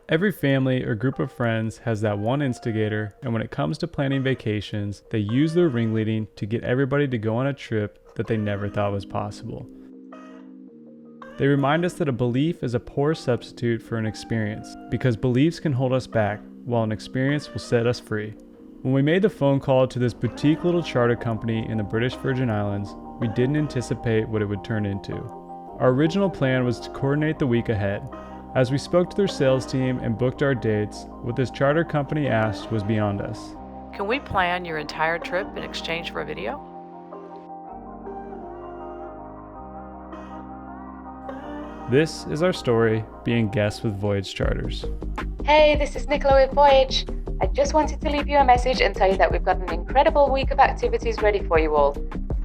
Every family or group of friends has that one instigator, and when it comes to planning vacations, they use their ringleading to get everybody to go on a trip that they never thought was possible. They remind us that a belief is a poor substitute for an experience, because beliefs can hold us back, while an experience will set us free. When we made the phone call to this boutique little charter company in the British Virgin Islands, we didn't anticipate what it would turn into. Our original plan was to coordinate the week ahead. As we spoke to their sales team and booked our dates, what this charter company asked was beyond us. Can we plan your entire trip in exchange for a video? This is our story, being guests with Voyage Charters. Hey, this is Nicola with Voyage. I just wanted to leave you a message and tell you that we've got an incredible week of activities ready for you all.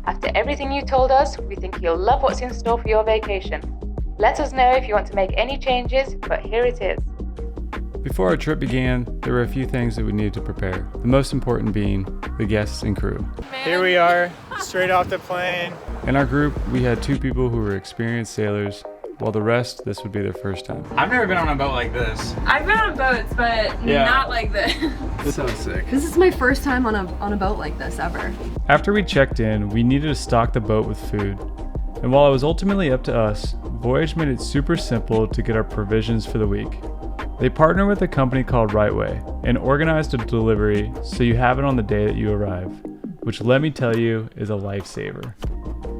After everything you told us, we think you'll love what's in store for your vacation. Let us know if you want to make any changes, but here it is. Before our trip began, there were a few things that we needed to prepare, the most important being the guests and crew. Here we are, straight off the plane. In our group, we had 2 people who were experienced sailors, while the rest, this would be their first time. I've never been on a boat like this. I've been on boats, but not like this. This sounds sick. This is my first time on a boat like this ever. After we checked in, we needed to stock the boat with food. And while it was ultimately up to us, Voyage made it super simple to get our provisions for the week. They partnered with a company called Rightway and organized a delivery so you have it on the day that you arrive, which let me tell you is a lifesaver.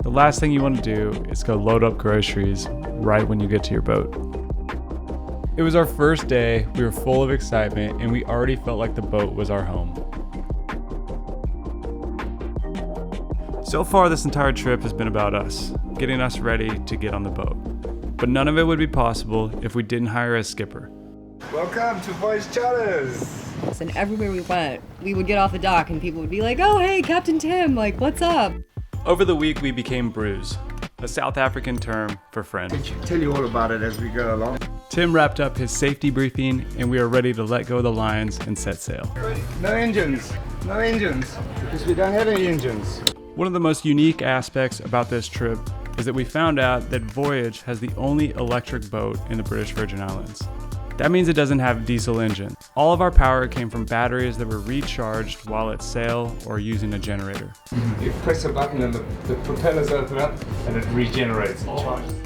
The last thing you want to do is go load up groceries right when you get to your boat. It was our first day, we were full of excitement, and we already felt like the boat was our home. So far, this entire trip has been about us, getting us ready to get on the boat. But none of it would be possible if we didn't hire a skipper. Welcome to Voyage Charters! And everywhere we went, we would get off the dock and people would be like, oh, hey, Captain Tim, like, what's up? Over the week, we became brews, a South African term for friend. We'll tell you all about it as we go along. Tim wrapped up his safety briefing, and we are ready to let go of the lines and set sail. No engines, because we don't have any engines. One of the most unique aspects about this trip is that we found out that Voyage has the only electric boat in the British Virgin Islands. That means it doesn't have a diesel engine. All of our power came from batteries that were recharged while at sail or using a generator. You press a button and the propellers open up and it regenerates.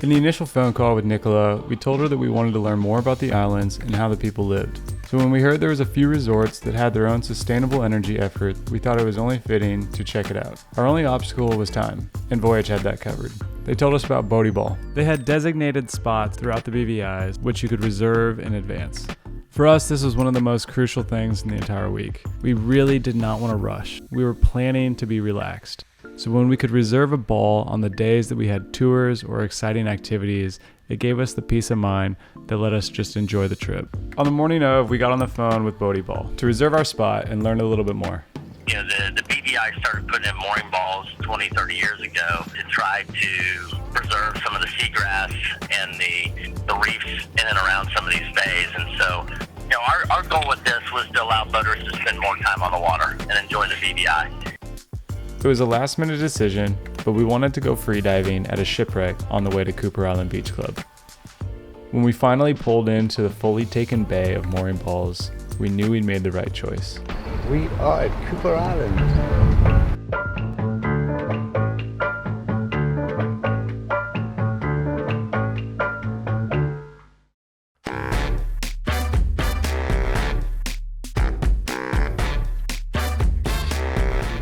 In the initial phone call with Nicola, we told her that we wanted to learn more about the islands and how the people lived. So when we heard there was a few resorts that had their own sustainable energy effort, we thought it was only fitting to check it out. Our only obstacle was time, and Voyage had that covered. They told us about Bodie Ball. They had designated spots throughout the BVIs, which you could reserve in advance. For us, this was one of the most crucial things in the entire week. We really did not want to rush. We were planning to be relaxed. So when we could reserve a ball on the days that we had tours or exciting activities, it gave us the peace of mind that let us just enjoy the trip. On the morning of, we got on the phone with Bodie Ball to reserve our spot and learn a little bit more. You know, the BVI started putting in mooring balls 20, 30 years ago to try to preserve some of the seagrass and the reefs in and around some of these bays. And so, you know, our goal with this was to allow boaters to spend more time on the water and enjoy the BVI. It was a last minute decision, but we wanted to go freediving at a shipwreck on the way to Cooper Island Beach Club. When we finally pulled into the fully taken bay of mooring balls, we knew we'd made the right choice. We are at Cooper Island.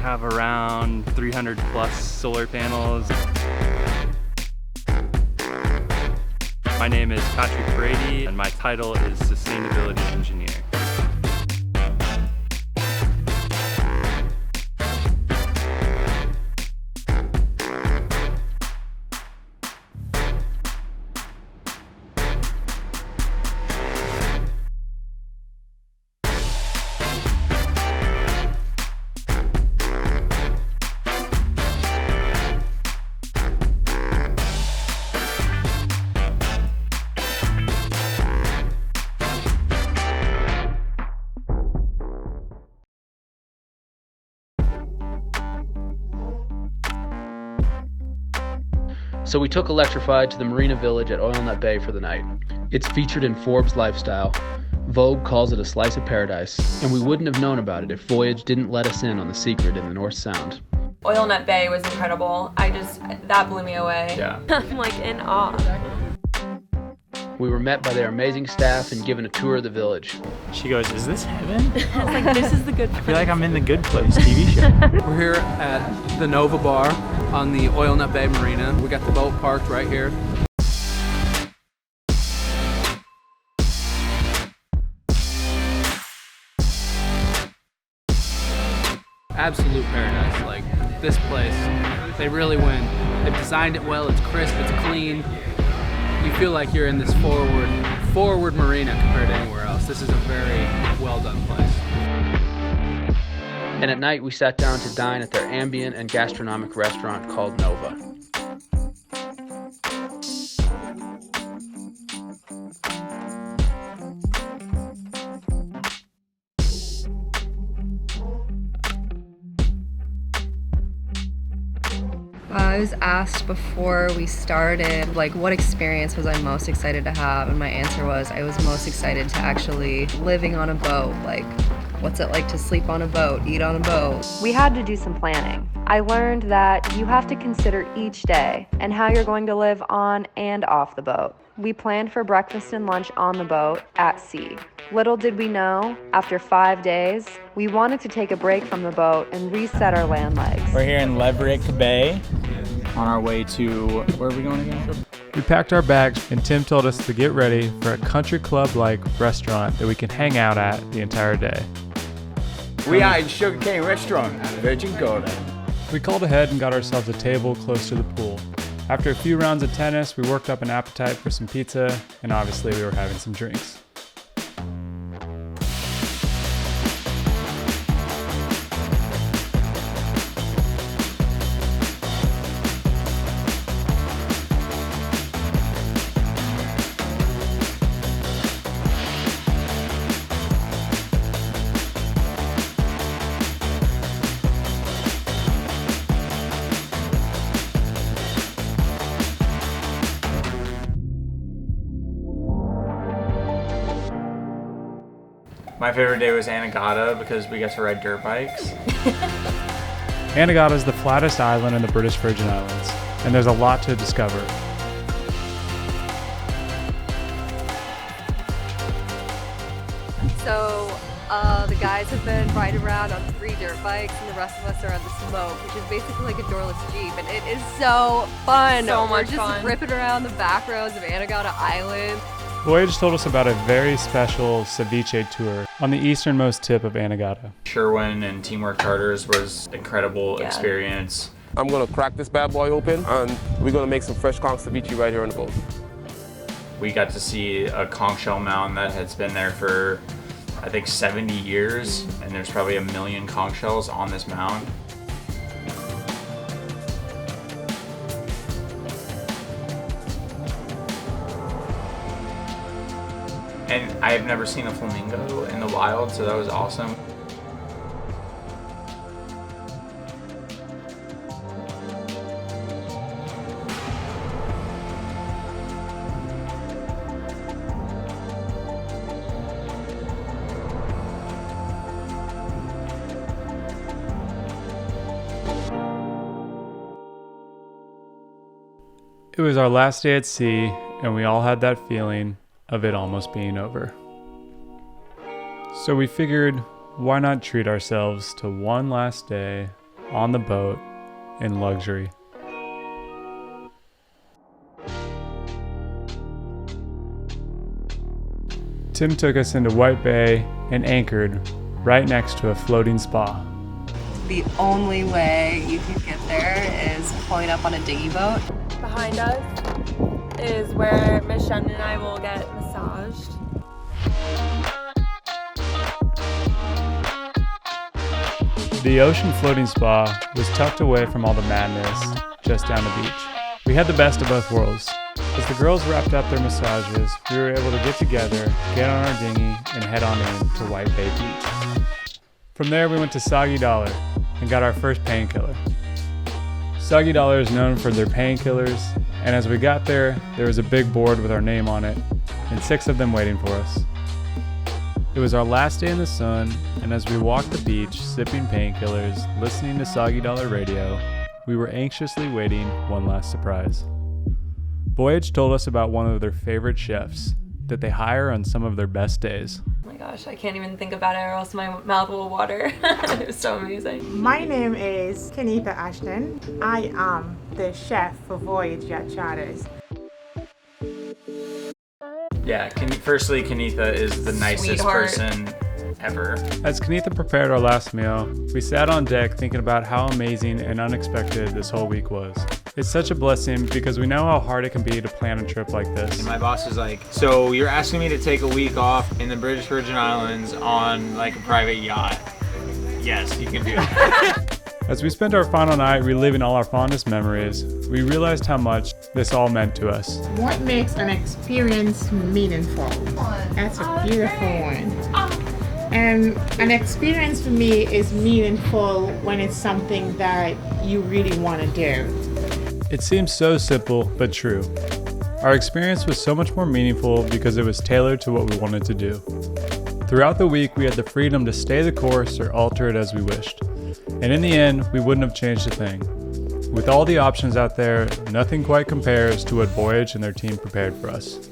Have around 300 plus solar panels. My name is Patrick Brady and my title is Sustainability Engineer. So we took Electrified to the Marina Village at Oil Nut Bay for the night. It's featured in Forbes Lifestyle. Vogue calls it a slice of paradise, and we wouldn't have known about it if Voyage didn't let us in on the secret in the North Sound. Oil Nut Bay was incredible. That blew me away. Yeah. I'm like in awe. We were met by their amazing staff and given a tour of the village. She goes, "Is this heaven?" I was like, this is the good I feel like I'm in the Good Place TV show. We're here at the Nova Bar on the Oil Nut Bay Marina. We got the boat parked right here. Absolute paradise. Like, this place, they really win. They've designed it well, it's crisp, it's clean. You feel like you're in this forward marina compared to anywhere else. This is a very well done place. And at night we sat down to dine at their ambient and gastronomic restaurant called Nova. I was asked before we started, like, what experience was I most excited to have? And my answer was I was most excited to actually living on a boat. Like, what's it like to sleep on a boat, eat on a boat? We had to do some planning. I learned that you have to consider each day and how you're going to live on and off the boat. We planned for breakfast and lunch on the boat at sea. Little did we know, after 5 days, we wanted to take a break from the boat and reset our land legs. We're here in Leverick Bay on our way to, where are we going again? We packed our bags and Tim told us to get ready for a country club-like restaurant that we can hang out at the entire day. We are in Sugarcane restaurant, Virgin Gorda. We called ahead and got ourselves a table close to the pool. After a few rounds of tennis, we worked up an appetite for some pizza, and obviously we were having some drinks. My favorite day was Anegada because we got to ride dirt bikes. Anegada is the flattest island in the British Virgin Islands, and there's a lot to discover. So the guys have been riding around on 3 dirt bikes, and the rest of us are on the Smoke, which is basically like a doorless Jeep, and it is so fun. So much We're just fun. ripping around the back roads of Anegada Island. Voyage told us about a very special ceviche tour on the easternmost tip of Anegada. Sherwin and Teamwork Charters was an incredible experience. I'm gonna crack this bad boy open and we're gonna make some fresh conch ceviche right here on the boat. We got to see a conch shell mound that has been there for, I think, 70 years, and there's probably 1 million conch shells on this mound. And I have never seen a flamingo in the wild, so that was awesome. It was our last day at sea, and we all had that feeling of it almost being over. So we figured, why not treat ourselves to one last day on the boat in luxury. Tim took us into White Bay and anchored right next to a floating spa. The only way you can get there is pulling up on a dinghy boat. Behind us is where Miss Shannon and I will get massaged. The ocean floating spa was tucked away from all the madness just down the beach. We had the best of both worlds. As the girls wrapped up their massages, we were able to get together, get on our dinghy, and head on in to White Bay Beach. From there, we went to Soggy Dollar and got our first painkiller. Soggy Dollar is known for their painkillers, and as we got there was a big board with our name on it, and 6 of them waiting for us. It was our last day in the sun, and as we walked the beach, sipping painkillers, listening to Soggy Dollar radio, we were anxiously waiting one last surprise. Voyage told us about one of their favorite chefs that they hire on some of their best days. Oh my gosh, I can't even think about it or else my mouth will water. It was so amazing. My name is Kenitha Ashton. I am the chef for Voyage Charters. Yeah, firstly, Kenitha is the nicest person ever. As Kenitha prepared our last meal, we sat on deck thinking about how amazing and unexpected this whole week was. It's such a blessing because we know how hard it can be to plan a trip like this. And my boss was like, so you're asking me to take a week off in the British Virgin Islands on like a private yacht? Yes, you can do it. As we spent our final night reliving all our fondest memories, we realized how much this all meant to us. What makes an experience meaningful? That's a beautiful one. And an experience for me is meaningful when it's something that you really want to do. It seems so simple, but true. Our experience was so much more meaningful because it was tailored to what we wanted to do. Throughout the week, we had the freedom to stay the course or alter it as we wished. And in the end, we wouldn't have changed a thing. With all the options out there, nothing quite compares to what Voyage and their team prepared for us.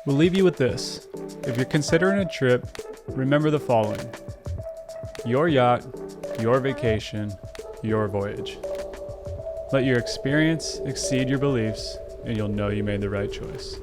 We'll leave you with this. If you're considering a trip, remember the following: your yacht, your vacation, your voyage. Let your experience exceed your beliefs, and you'll know you made the right choice.